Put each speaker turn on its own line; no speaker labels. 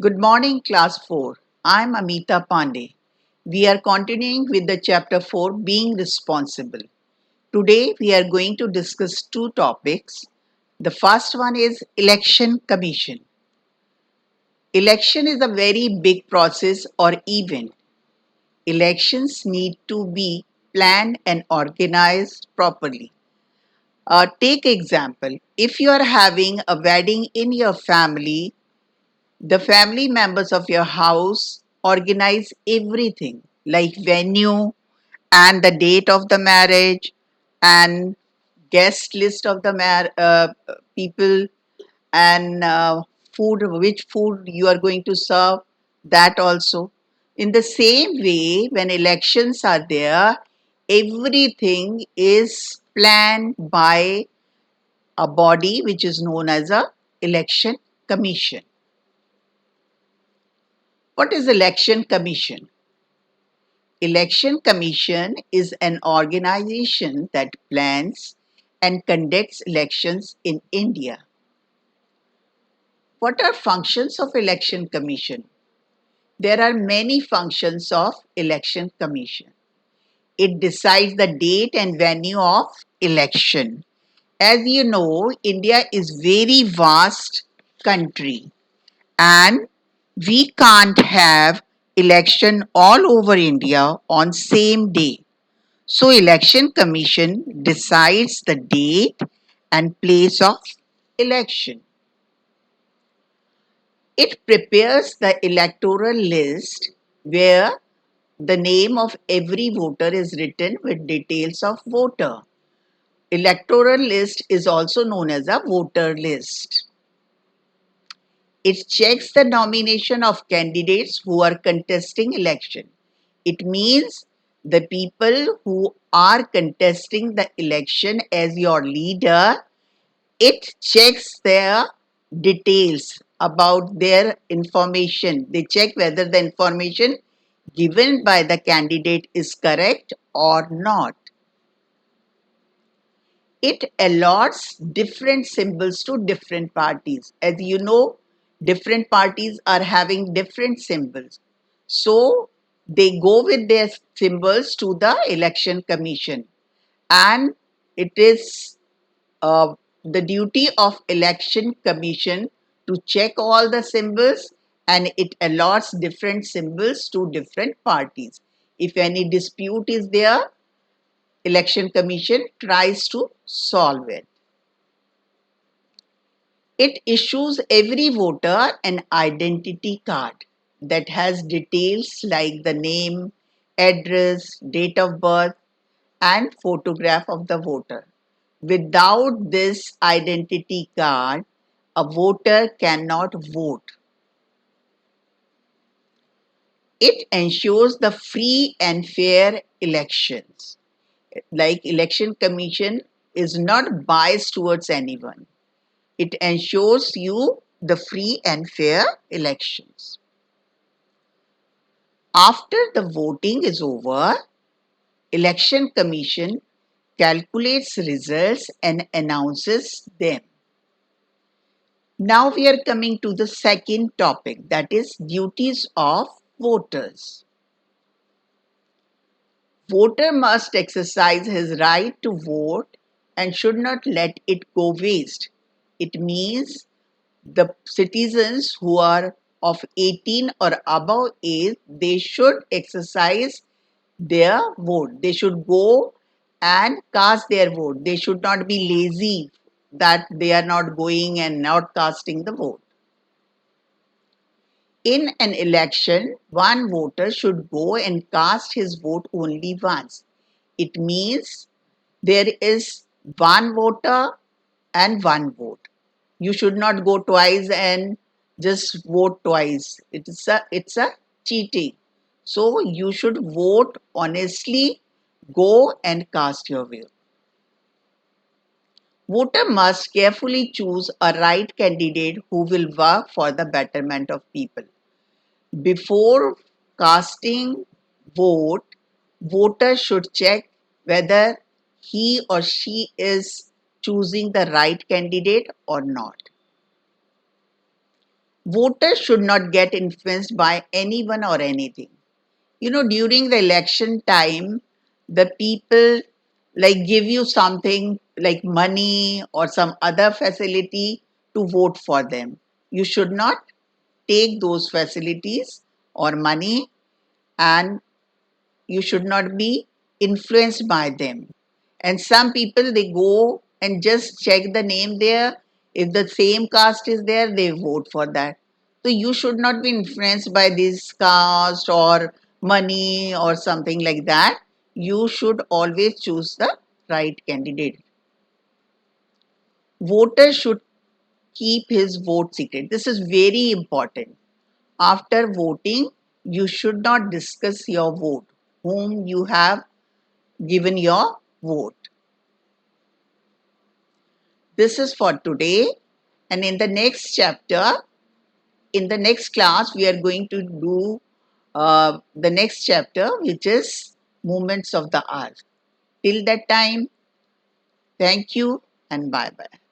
Good morning, class 4. I'm Amita Pandey. We are continuing with the chapter 4, Being Responsible. Today, we are going to discuss two topics. The first one is Election Commission. Election is a very big process or event. Elections need to be planned and organized properly. Take example, if you are having a wedding in your family, the family members of your house organize everything like venue and the date of the marriage and guest list of the people and food, which food you are going to serve, that also. In the same way, when elections are there, everything is planned by a body which is known as a election commission. What is election commission? Election Commission is an organization that plans and conducts elections in India. What are functions of Election Commission? There are many functions of Election Commission. It decides the date and venue of election. As you know, India is very vast country and we can't have election all over India on same day. So election commission decides the date and place of election. It prepares the electoral list where the name of every voter is written with details of voter. Electoral list is also known as a voter list. It checks the nomination of candidates who are contesting election. It means the people who are contesting the election as your leader, it checks their details about their information. They check whether the information given by the candidate is correct or not. It allots different symbols to different parties. As you know, different parties are having different symbols. So they go with their symbols to the election commission. And it is the duty of election commission to check all the symbols, and it allots different symbols to different parties. If any dispute is there, election commission tries to solve it. It issues every voter an identity card that has details like the name, address, date of birth, and photograph of the voter. Without this identity card, a voter cannot vote. It ensures the free and fair elections. Like election commission is not biased towards anyone. It ensures you the free and fair elections. After the voting is over, election commission calculates results and announces them. Now we are coming to the second topic, that is duties of voters. Voter must exercise his right to vote and should not let it go waste. It means the citizens who are of 18 or above age, they should exercise their vote. They should go and cast their vote. They should not be lazy that they are not going and not casting the vote. In an election, one voter should go and cast his vote only once. It means there is one voter and one vote. You should not go twice and just vote twice. It's a cheating. So you should vote honestly, go and cast your vote. Voter must carefully choose a right candidate who will work for the betterment of people. Before casting vote, voters should check whether he or she is choosing the right candidate or not. Voters should not get influenced by anyone or anything. During the election time, the people like give you something like money or some other facility to vote for them. You should not take those facilities or money, and you should not be influenced by them. And some people, they go and just check the name there. If the same caste is there, they vote for that. So you should not be influenced by this caste or money or something like that. You should always choose the right candidate. Voter should keep his vote secret. This is very important. After voting, you should not discuss your vote, whom you have given your vote. This is for today. And in the next chapter, in the next class, we are going to do the next chapter, which is Movements of the Earth. Till that time, thank you and bye bye.